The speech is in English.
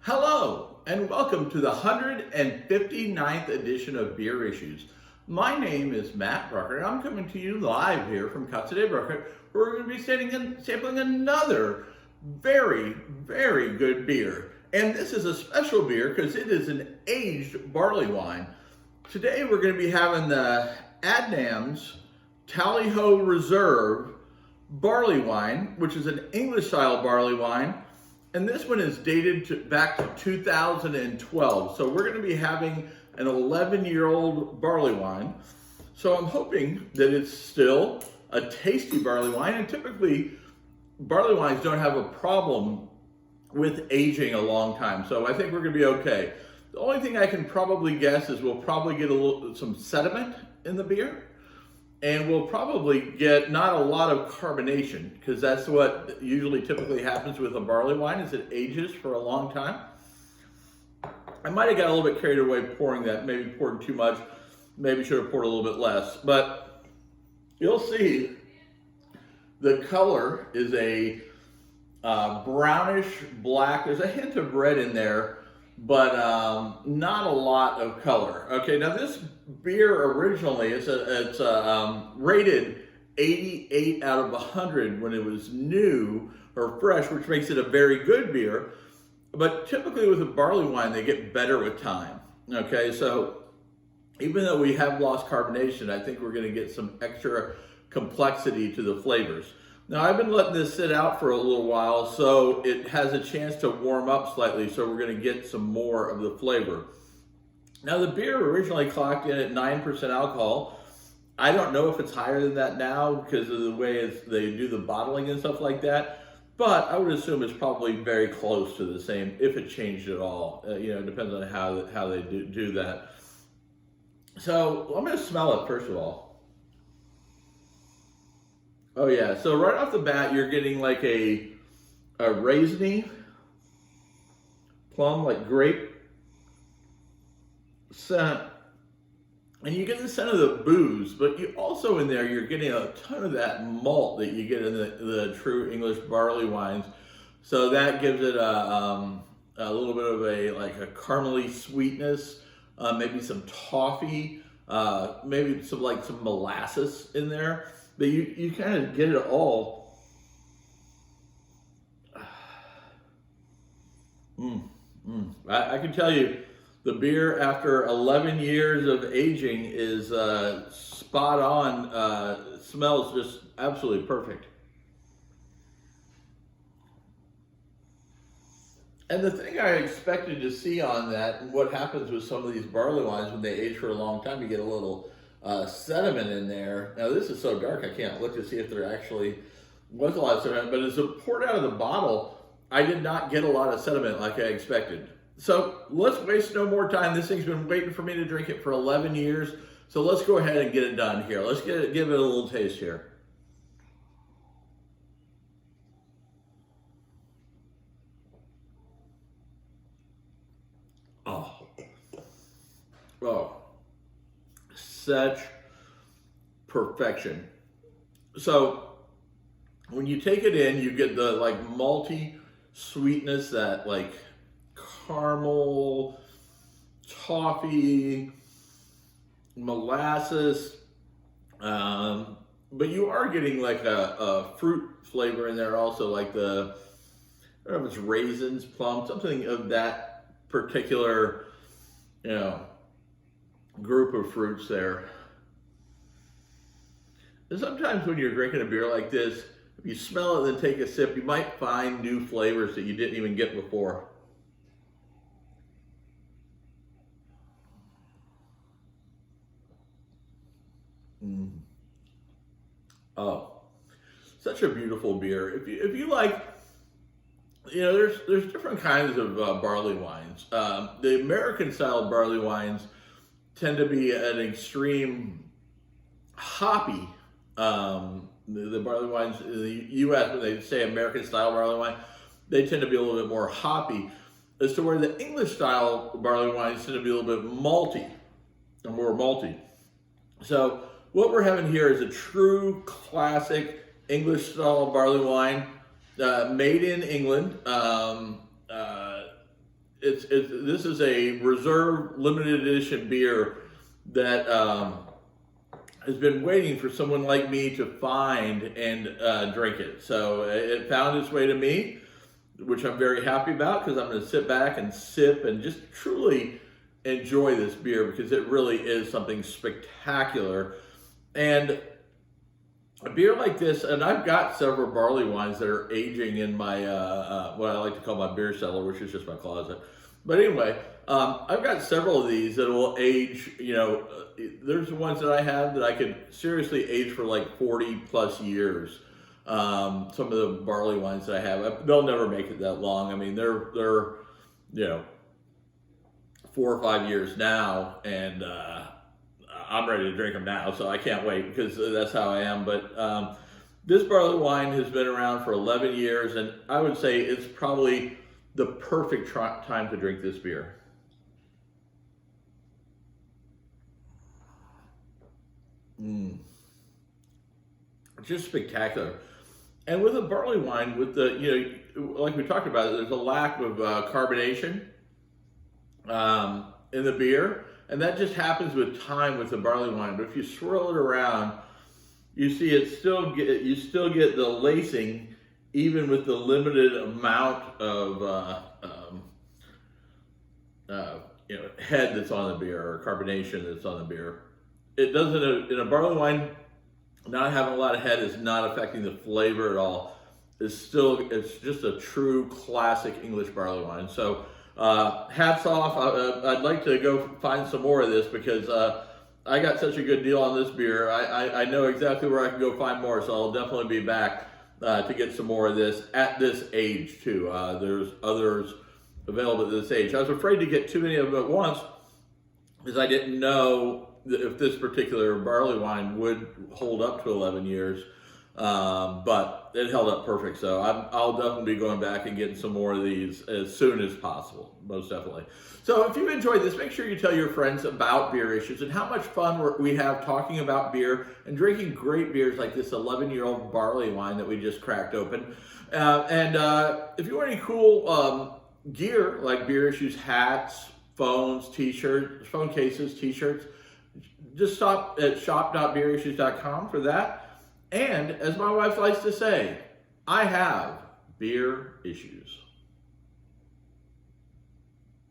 Hello, and welcome to the 159th edition of Beer Issues. My name is Matt Brucker, and I'm coming to you live here from Casa de Brucker, where we're going to be sampling another very, very good beer. And this is a special beer because it is an aged barley wine. Today we're going to be having the Adnams Tally-Ho Reserve barley wine, which is an English style barley wine. And this one is dated back to 2012. So we're going to be having an 11-year-old barley wine. So I'm hoping that it's still a tasty barley wine. And typically, barley wines don't have a problem with aging a long time. So I think we're going to be okay. The only thing I can probably guess is we'll probably get some sediment in the beer. And we'll probably get not a lot of carbonation, because that's what usually typically happens with a barley wine, is it ages for a long time. I might have got a little bit carried away pouring that, maybe poured too much, maybe should have poured a little bit less. But you'll see the color is a brownish black. There's a hint of red in there, but not a lot of color. Okay, now this beer originally, it's rated 88 out of 100 when it was new or fresh, which makes it a very good beer. But typically with a barley wine, they get better with time. Okay, so even though we have lost carbonation, I think we're going to get some extra complexity to the flavors. Now, I've been letting this sit out for a little while, so it has a chance to warm up slightly, so we're going to get some more of the flavor. Now, the beer originally clocked in at 9% alcohol. I don't know if it's higher than that now because of the way they do the bottling and stuff like that, but I would assume it's probably very close to the same, if it changed at all. It depends on how they do that. So, I'm going to smell it first of all. Oh yeah, so right off the bat, you're getting like a raisiny, plum, like grape scent. And you get the scent of the booze, but you also in there, you're getting a ton of that malt that you get in the true English barley wines. So that gives it a little bit of a caramely sweetness, maybe some toffee, maybe some molasses in there. But you kind of get it all. I can tell you, the beer after 11 years of aging is spot on. Smells just absolutely perfect. And the thing I expected to see on that, and what happens with some of these barley wines when they age for a long time, you get a little sediment in there. Now this is so dark I can't look to see if there actually was a lot of sediment, but as it poured out of the bottle, I did not get a lot of sediment like I expected. So let's waste no more time. This thing's been waiting for me to drink it for 11 years. So let's go ahead and get it done here. Let's give it a little taste here. Oh, such perfection. So when you take it in, you get the malty sweetness, that caramel, toffee, molasses, but you are getting a fruit flavor in there also, I don't know if it's raisins, plum, something of that particular, group of fruits there. And sometimes when you're drinking a beer like this, if you smell it and then take a sip, you might find new flavors that you didn't even get before. Oh, such a beautiful beer. If you like, there's different kinds of barley wines. The American style barley wines tend to be an extreme hoppy. The barley wines in the U.S., when they say American style barley wine, they tend to be a little bit more hoppy, as to where the English style barley wines tend to be a little bit malty, or more malty. So what we're having here is a true classic English style barley wine, made in England. this is a reserve limited edition beer that has been waiting for someone like me to find and drink it. So it found its way to me, which I'm very happy about, because I'm going to sit back and sip and just truly enjoy this beer, because it really is something spectacular. And a beer like this, and I've got several barley wines that are aging in my, what I like to call my beer cellar, which is just my closet. But anyway, I've got several of these that will age, there's ones that I have that I could seriously age for like 40 plus years. Some of the barley wines that I have, they'll never make it that long. I mean, they're 4 or 5 years now, and I'm ready to drink them now, so I can't wait, because that's how I am. But this barley wine has been around for 11 years, and I would say it's probably the perfect time to drink this beer. Just spectacular. And with a barley wine, with the, like we talked about, there's a lack of carbonation in the beer. And that just happens with time with the barley wine. But if you swirl it around, you see you still get the lacing, even with the limited amount of head that's on the beer, or carbonation that's on the beer. It doesn't, in a barley wine, not having a lot of head is not affecting the flavor at all. It's just a true classic English barley wine. So hats off. I'd like to go find some more of this, because I got such a good deal on this beer. I know exactly where I can go find more, so I'll definitely be back to get some more of this at this age too. There's others available at this age. I was afraid to get too many of them at once, because I didn't know if this particular barley wine would hold up to 11 years. But it held up perfect, so I'll definitely be going back and getting some more of these as soon as possible, most definitely. So if you enjoyed this, make sure you tell your friends about Beer Issues and how much fun we have talking about beer and drinking great beers like this 11-year-old barley wine that we just cracked open. If you want any cool gear like Beer Issues hats, phones, t-shirts, phone cases, t-shirts, just stop at shop.beerissues.com for that. And as my wife likes to say, I have beer issues.